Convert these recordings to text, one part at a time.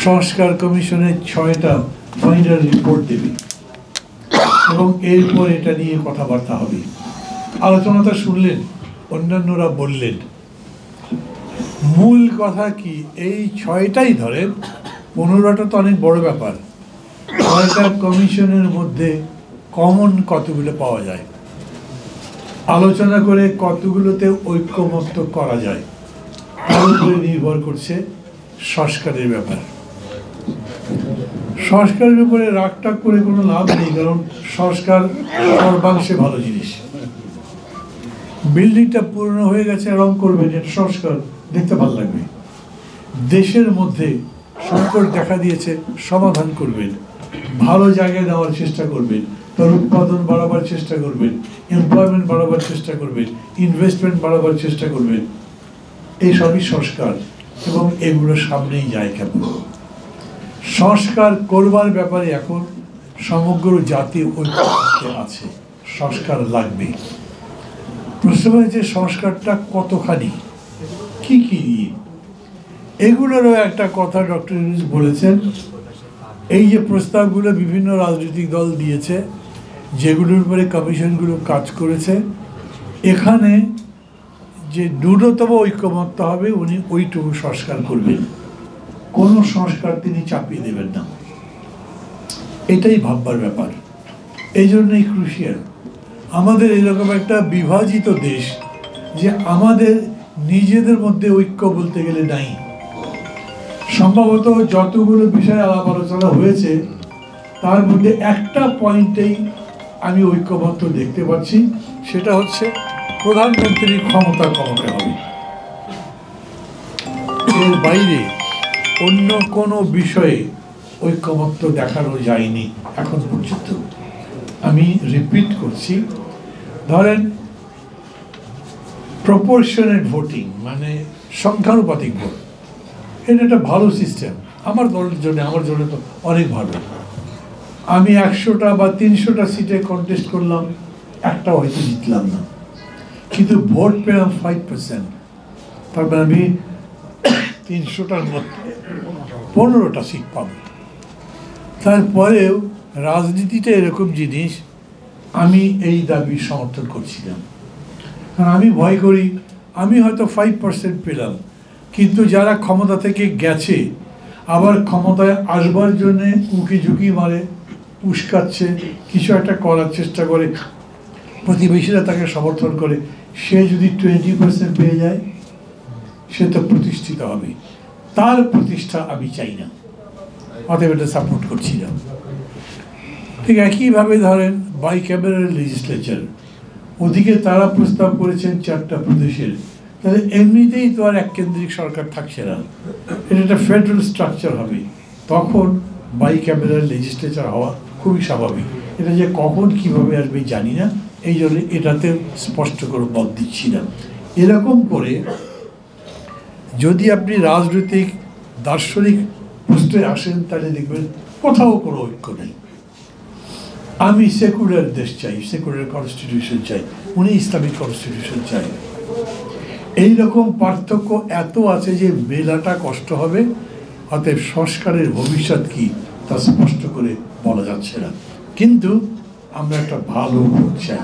সংস্কার কমিশনের 6টা ফাইনাল রিপোর্ট দেবে এবং এরপর এটা নিয়ে কথাবার্তা হবে। আলোচনাটা শুনলেন, অন্যান্যরা বললেন। মূল কথা কি, এই 6টাই ধরেন, 15টা তো অনেক বড় ব্যাপার। 6টা কমিশনের মধ্যে কমন কতগুলো পাওয়া যায়, আলোচনা করে কতগুলোতে ঐক্যমত্য করা যায়, তার উপরে নির্ভর করছে সংস্কারের ব্যাপার। সংস্কারের উপরে রাগটাগ করে কোনো লাভ নেই, কারণ সংস্কার সর্বাংশে ভালো জিনিস। বিল্ডিংটা পুরনো হয়ে গেছে, রং করবেন, এটা সংস্কার, দেখতে ভালো লাগবে। দেশের মধ্যে সংকট দেখা দিয়েছে, সমাধান করবেন, ভালো জায়গায় নেওয়ার চেষ্টা করবেন, তার উৎপাদন বাড়াবার চেষ্টা করবেন, এমপ্লয়মেন্ট বাড়াবার চেষ্টা করবেন, ইনভেস্টমেন্ট বাড়াবার চেষ্টা করবেন। এই সবই সংস্কার এবং এগুলো সামনেই যায়। কেমন সংস্কার করবার ব্যাপারে এখন সমগ্র জাতি ঐক্যে আছে, সংস্কার লাগবে। প্রশ্ন হয়েছে সংস্কারটা কতখানি, কি কি নিয়ে, এগুলোরও একটা কথা ডক্টর ইউনূস বলেছেন। এই যে প্রস্তাবগুলো বিভিন্ন রাজনৈতিক দল দিয়েছে, যেগুলোর উপরে কমিশনগুলো কাজ করেছে, এখানে যে ন্যূনতম ঐক্যমত্য হবে উনি ওইটুকু সংস্কার করবেন, কোনো সংস্কার তিনি চাপিয়ে দেবেন না। এটাই ভাববার ব্যাপার। এই জন্যই ক্রুশিয়াল আমাদের এরকম একটা বিভাজিত দেশ, যে আমাদের নিজেদের মধ্যে ঐক্য বলতে গেলে নাই। সম্ভবত যতগুলো বিষয়ে আলাপ আলোচনা হয়েছে তার মধ্যে একটা পয়েন্টেই আমি ঐক্যবদ্ধ দেখতে পাচ্ছি, সেটা হচ্ছে প্রধানমন্ত্রীর ক্ষমতা কমাতে হবে। এর বাইরে অন্য কোনো বিষয়ে ঐক্যমত্য দেখানো যায়নি এখন পর্যন্ত। আমি রিপিট করছি, ধরেন প্রপোর্শনেট ভোটিং, মানে সংখ্যানুপাতিক ভোট, এটা একটা ভালো সিস্টেম আমার দলের জন্য, আমার জন্য তো অনেক ভালো। আমি 100টা বা 300টা সিটে কন্টেস্ট করলাম, একটা হয়তো জিতলাম না, কিন্তু ভোট পেলাম 5%, তারপরে আমি 300টার মধ্যে 15টা সিট পাবো। তারপরেও রাজনীতিটা এরকম জিনিস, আমি এই দাবি সমর্থন করছিলাম। কারণ আমি ভয় করি, আমি হয়তো 5% পেলাম, কিন্তু যারা ক্ষমতা থেকে গেছে আবার ক্ষমতায় আসবার জন্যে উঁকি ঝুঁকি মারে, উস্কাচ্ছে, কিছু একটা করার চেষ্টা করে, প্রতিবেশীরা তাকে সমর্থন করে, সে যদি 20% পেয়ে যায় সে তো প্রতিষ্ঠিত হবে। তার প্রতিষ্ঠা আমি চাই না, অতএব এটা সাপোর্ট করছি না। ঠিক একইভাবে ধরেন বাইক্যামেরাল লেজিসলেচার, ওদিকে তারা প্রস্তাব করেছেন 4টা প্রদেশের, তাহলে এমনিতেই তো আর এককেন্দ্রিক সরকার থাকছে না, এটা একটা ফেডারেল স্ট্রাকচার হবে, তখন বাইক্যামেরাল লেজিসলেচার হওয়া খুবই স্বাভাবিক। এটা যে কখন কিভাবে আসবে জানি না, এই জন্য এটাতে স্পষ্ট করে মত দিচ্ছি না। এরকম করে যদি আপনি রাজনৈতিক দার্শনিক পোস্টে আসেন, তাহলে দেখবেন কোথাও কোনো ঐক্য নেই। আমি সেকুলার দেশ চাই, সেকুলার কনস্টিটিউশন চাই, উনি ইসলামিক কনস্টিটিউশন চাই। এইরকম পার্থক্য এত আছে যে মেলাটা কষ্ট হবে। অতএব সংস্কারের ভবিষ্যৎ কি তা স্পষ্ট করে বলা যাচ্ছে না, কিন্তু আমরা একটা ভালো ভোট চাই।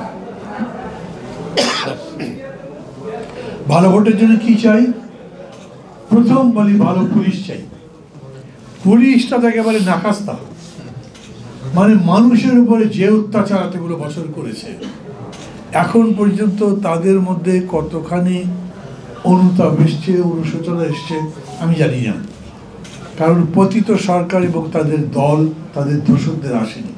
ভালো ভোটের জন্য কি চাই? প্রথম বলি ভালো পুলিশ চাই। পুলিশটা তো একেবারে নাকাস্তা, মানে মানুষের উপরে যে অত্যাচার এতগুলো বছর করেছে, এখন পর্যন্ত তাদের মধ্যে কতখানি অনুতাপ এসছে, অনুশোচনা এসছে আমি জানি না, কারণ পতিত সরকার এবং তাদের দল তাদের দোষকদের আসেনি।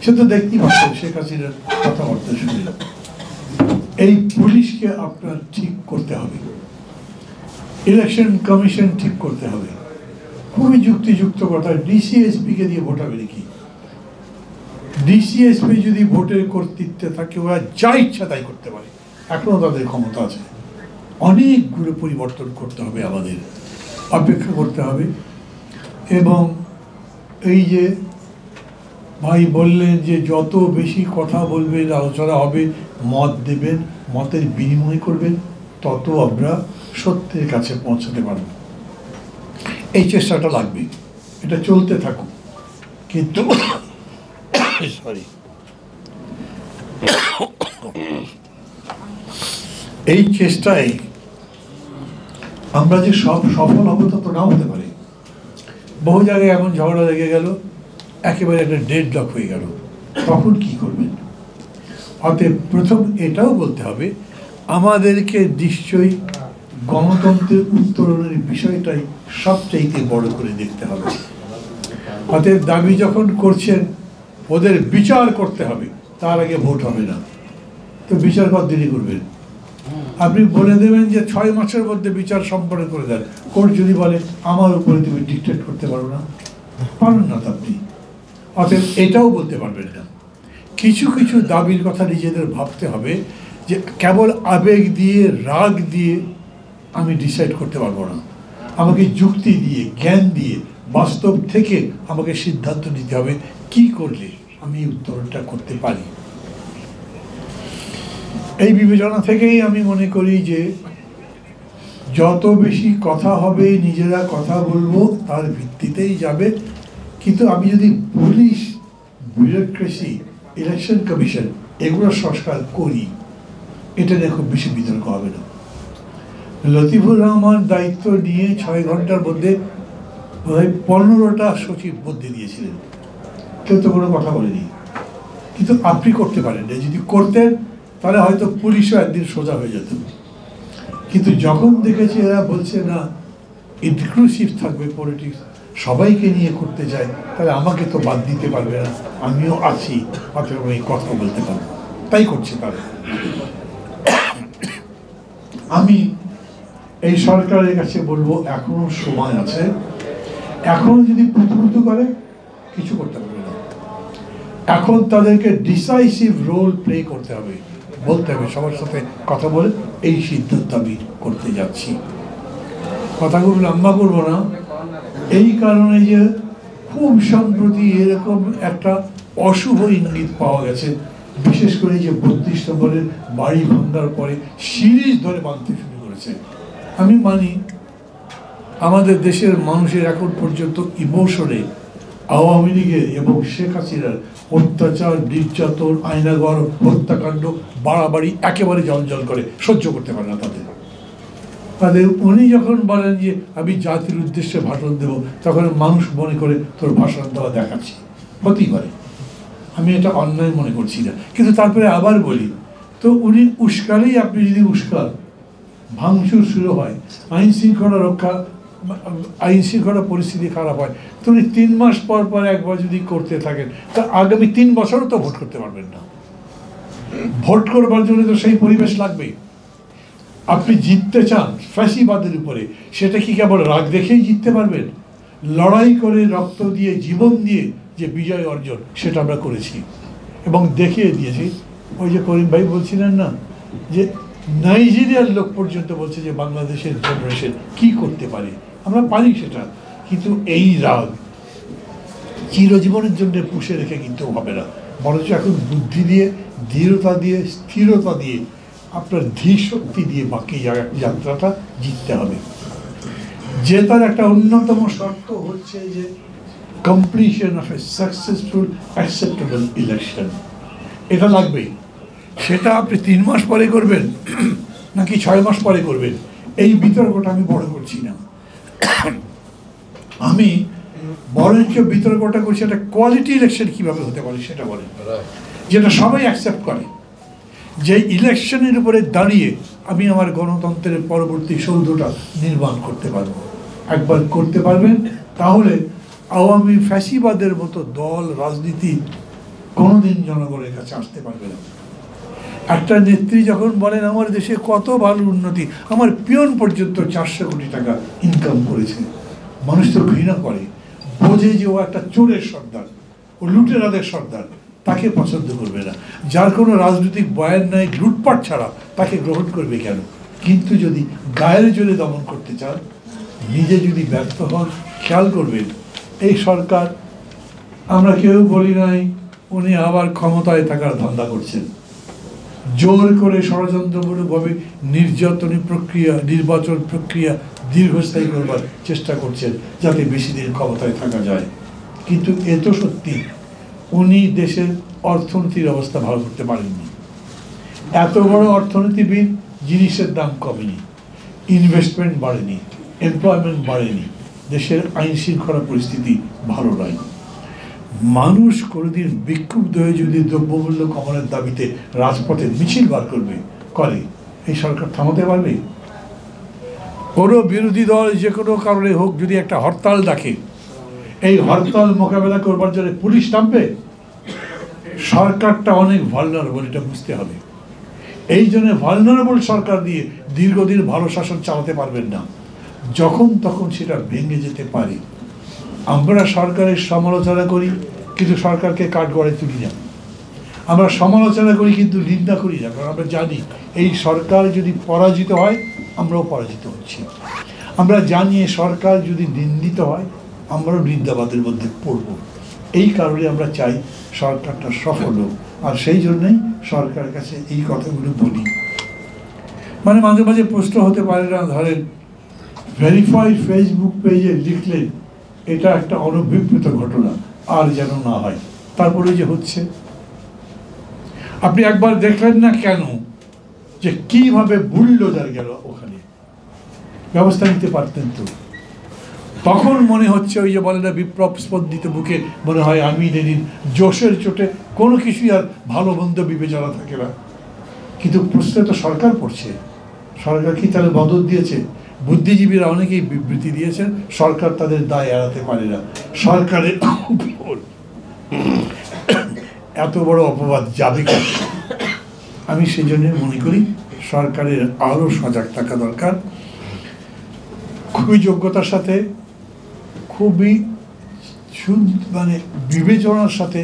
সে তো দেখতেই পাচ্ছেন শেখ হাসিনার কথাবার্তা শুনে। এই পুলিশকে আপনার ঠিক করতে হবে, ইলেকশন কমিশন ঠিক করতে হবে। খুবই যুক্তিযুক্ত কথা, ডিসিএসপিকে দিয়ে ভোট হবে নাকি? ডিসিএসপি যদি ভোটের কর্তৃত্বে থাকে, ওরা যা ইচ্ছা তাই করতে পারে, এখনো তাদের ক্ষমতা আছে। অনেকগুলো পরিবর্তন করতে হবে, আমাদের অপেক্ষা করতে হবে। এবং এই যে ভাই বললেন যে যত বেশি কথা বলবেন, আলোচনা হবে, মত দেবেন, মতের বিনিময় করবেন, তত আমরা সত্যের কাছে পৌঁছাতে পারব। এই চেষ্টাটা লাগবে, এটা চলতে থাকুক। কিন্তু সরি, এই চেষ্টায় আমরা যে সফল হবো তা তো নাও হতে পারে। বহু জায়গায় এমন ঝগড়া লেগে গেল, একেবারে একটা ডেড লক হয়ে গেল, তখন কি করবেন? অতএব প্রথম এটাও বলতে হবে, আমাদেরকে নিশ্চয়ই গণতন্ত্রের উত্তরণের বিষয়টাই সবচাইতে বড় করে দেখতে হবে। অতএব দাবি যখন করছেন ওদের বিচার করতে হবে, তার আগে ভোট হবে না, তো বিচার কত দেরি করবেন? আপনি বলে দেবেন যে 6 মাসের মধ্যে বিচার সম্পন্ন করে দেন, কোর্ট যদি বলে আমার উপরে তুমি ডিকটেট করতে পারো না, পারেন না তো আপনি। অতএব এটাও বলতে পারবেন না। কিছু কিছু দাবির কথা নিজেদের ভাবতে হবে যে কেবল আবেগ দিয়ে, রাগ দিয়ে আমি ডিসাইড করতে পারবো না, আমাকে যুক্তি দিয়ে, জ্ঞান দিয়ে, বাস্তব থেকে আমাকে সিদ্ধান্ত নিতে হবে কি করলে আমি উত্তরণটা করতে পারি। এই বিবেচনা থেকেই আমি মনে করি যে যত বেশি কথা হবে, নিজেরা কথা বলবো, তার ভিত্তিতেই যাবে। কিন্তু আমি যদি পুলিশ, ব্যুরোক্রেসি, ইলেকশন কমিশন এগুলো সংস্কার করি, এটা নিয়ে খুব বেশি বিতর্ক হবে না। লতিফুর রহমান দায়িত্ব নিয়ে 6 ঘন্টার মধ্যে 15টা সচিব বদলে দিয়েছিলেন, কেউ তো কোনো কথা বলেনি। কিন্তু আপনি করতে পারেন না, যদি করতেন তাহলে হয়তো পুলিশও একদিন সোজা হয়ে যেত। কিন্তু যখন দেখেছি এরা বলছে না ইনক্লুসিভ থাকবে পলিটিক্স, সবাইকে নিয়ে করতে যায়, তাহলে আমাকে তো বাদ দিতে পারবে না, আমিও আছি, অথবা আমি কথা বলতে পারবো, তাই করছে তারা। আমি এই সরকারের কাছে বলবো এখনো সময় আছে, এখনো যদি পুতুপুতু করে কিছু করতে পারবে না। এখন তাদেরকে ডিসাইসিভ রোল প্লে করতে হবে, বলতে হবে সবার সাথে কথা বলে এই সিদ্ধান্ত আমি করতে যাচ্ছি। কথাগুলো লম্বা করবো না, এই কারণে যে খুব সম্প্রতি এরকম একটা অশুভ ইঙ্গিত পাওয়া গেছে, বিশেষ করে যে 32 নম্বরের বাড়ি ভাঙার পরে সিরিজ ধরে বাঁধতে শুরু করেছে। আমি মানি আমাদের দেশের মানুষের এখন পর্যন্ত ইমোশনে আওয়ামী লীগের এবং শেখ হাসিনার অত্যাচার, নির্যাতন, আয়নাঘর, হত্যাকাণ্ড, বাড়াবাড়ি একেবারে জল করে, সহ্য করতে পারে না তাদের। উনি যখন বলেন যে আমি জাতির উদ্দেশ্যে ভাষণ দেব, তখন মানুষ মনে করে তোর ভাষণ দেওয়া দেখাচ্ছি, হতেই পারে, আমি এটা অন্যায় মনে করছি না। কিন্তু তারপরে আবার বলি, তো উনি উস্কালেই, আপনি যদি উস্কান, ভাঙচুর শুরু হয়, আইন শৃঙ্খলা পরিস্থিতি খারাপ হয়, তো উনি 3 মাস পর পর একবার যদি করতে থাকেন, তা আগামী 3 বছরও তো ভোট করতে পারবেন না। ভোট করবার জন্য তো সেই পরিবেশ লাগবেই। আপনি জিততে চান ফ্যাসিবাদের উপরে, সেটা কি কেবল রাগ দেখেই জিততে পারবেন? লড়াই করে, রক্ত দিয়ে, জীবন দিয়ে যে বিজয় অর্জন, সেটা আমরা করেছি এবং দেখিয়ে দিয়েছি। ওই যে করিম ভাই বলছিলেন না, যে নাইজেরিয়ার লোক পর্যন্ত বলছে যে বাংলাদেশের জেনারেশন কি করতে পারে, আমরা পারি সেটা। কিন্তু এই রাগ চিরজীবনের জন্য পুষে রেখে কিন্তু হবে না, বরঞ্চ এখন বুদ্ধি দিয়ে, দৃঢ়তা দিয়ে, স্থিরতা দিয়ে, আপনার ধীর শক্তি দিয়ে বাকি যাত্রাটা জিততে হবে। জেতার একটা অন্যতম শর্ত হচ্ছে যে completion of a successful acceptable election, এটা লাগবেই। সেটা আপনি 3 মাস পরে করবেন নাকি 6 মাস পরে করবেন, এই বিতর্কটা আমি বড় করছি না। আমি বরঞ্চ বিতর্কটা করছি একটা কোয়ালিটি ইলেকশন কীভাবে হতে পারে সেটা বলেন, যেটা সবাই অ্যাকসেপ্ট করে, যে ইলেকশনের উপরে দাঁড়িয়ে আমি আমার গণতন্ত্রের পরবর্তী সৌধটা নির্মাণ করতে পারব। একবার করতে পারবেন, তাহলে আওয়ামী ফ্যাসিবাদের মতো দল, রাজনীতি কোনোদিন জনগণের কাছে আসতে পারবে না। একটা নেত্রী যখন বলেন আমার দেশে কত ভালো উন্নতি, আমার পিয়ন পর্যন্ত 400 কোটি টাকা ইনকাম করেছে, মানুষ তো ঘৃণা করে, বোঝে যে ও একটা চোরের সর্দার, ও লুটেরাদের সর্দার, তাকে পছন্দ করবে না। যার কোনো রাজনৈতিক বয়ান নাই, লুটপাট ছাড়া, তাকে গ্রহণ করবে কেন? কিন্তু যদি গায়ের জোরে দমন করতে চান, নিজে যদি ব্যর্থ হন, খেয়াল করবেন এই সরকার, আমরা কেউ বলি নাই উনি আবার ক্ষমতায় থাকার ধান্দা করছেন। জোর করে ষড়যন্ত্রমূলকভাবে নির্বাচন প্রক্রিয়া দীর্ঘস্থায়ী করবার চেষ্টা করছেন যাতে বেশি দিন ক্ষমতায় থাকা যায়। কিন্তু এ তো সত্যি উনি দেশের অর্থনীতির অবস্থা ভালো করতে পারেননি। এত বড় অর্থনীতিবিদ, জিনিসের দাম কমেনি, ইনভেস্টমেন্ট বাড়েনি, এমপ্লয়মেন্ট বাড়েনি, দেশের আইন শৃঙ্খলা পরিস্থিতি ভালো নয়। মানুষ কোনোদিন বিক্ষুব্ধ হয়ে যদি দ্রব্যমূল্য কমানোর দাবিতে রাজপথে মিছিল বার করে এই সরকার থামাতে পারবে? কোনো বিরোধী দল যে কোনো কারণে হোক যদি একটা হরতাল ডাকে, এই হরতাল মোকাবেলা করবার জন্য পুলিশ নামবে? সরকারটা অনেক ভালনারেবল, এটা বুঝতে হবে। এই জন্য ভালনারেবল সরকার দিয়ে দীর্ঘদিন ভালো শাসন চালাতে পারবেন না, যখন তখন সেটা ভেঙে যেতে পারে। আমরা সরকারের সমালোচনা করি কিন্তু সরকারকে কাঠগড়ায় তুলি না। আমরা সমালোচনা করি কিন্তু নিন্দা করি না, কারণ আমরা জানি এই সরকার যদি পরাজিত হয় আমরাও পরাজিত হচ্ছি। আমরা জানি এই সরকার যদি নিন্দিত হয় আমরাও নিন্দাবাদের মধ্যে পড়ব। এই কারণে আমরা চাই সরকারটা সফল হোক, আর সেই জন্যই সরকারের কাছে এই কথাগুলো বলি। মানে মাঝে মাঝে প্রশ্ন হতে পারে না, ধরেন ভেরিফাইড ফেসবুক পেজে লিখলেন এটা একটা অনভিপ্রেত ঘটনা, আর যেন না হয়, তারপরে যে হচ্ছে। আপনি একবার দেখলেন না কেন যে কিভাবে বুলডোজার গেল ওখানে? ব্যবস্থা নিতে পারতেন তো। তখন মনে হচ্ছে ওই যে বলে না বিপ্লব স্পন্দিত বুকে মনে হয় আমি লেনিন, জোশের চোটে কোনো কিছুই আর ভালো মন্দ বিবেচনা থাকে না। কিন্তু প্রশ্নে তো সরকার পড়ছে, সরকার কি তাহলে মদত দিয়েছে? বুদ্ধিজীবীরা অনেকেই বিবৃতি দিয়েছেন, সরকার তাদের দায় এড়াতে পারে না। সরকারের এত বড় অপবাদ যাবে কেন? আমি সেই জন্য মনে করি সরকারের আরও সজাগ থাকা দরকার। খুবই যোগ্যতার সাথে, খুবই মানে বিবেচনার সাথে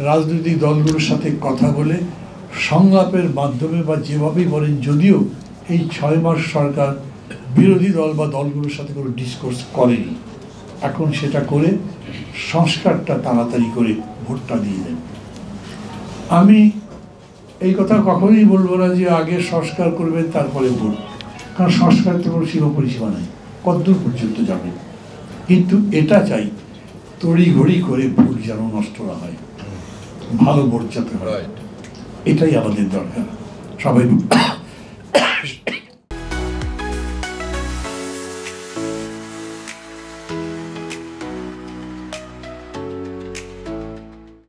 রাজনৈতিক দলগুলোর সাথে কথা বলে সংলাপের মাধ্যমে বা যেভাবেই বলেন, যদিও এই 6 মাস সরকার বিরোধী দল বা দলগুলোর সাথে কোনো ডিসকোর্স করেনি, এখন সেটা করে সংস্কারটা তাড়াতাড়ি করে ভোটটা দিয়ে দেন। আমি এই কথা কখনোই বলবো না যে আগে সংস্কার করবেন তারপরে ভোট, কারণ সংস্কারের তো কোনো সীমা পরিসীমা নাই, কতদূর পর্যন্ত যাবেন। কিন্তু এটা চাই তড়িঘড়ি করে ভোট যেন নষ্ট না হয়, ভালো ভোট যাতে হয়, এটাই আমাদের দরকার। সবাই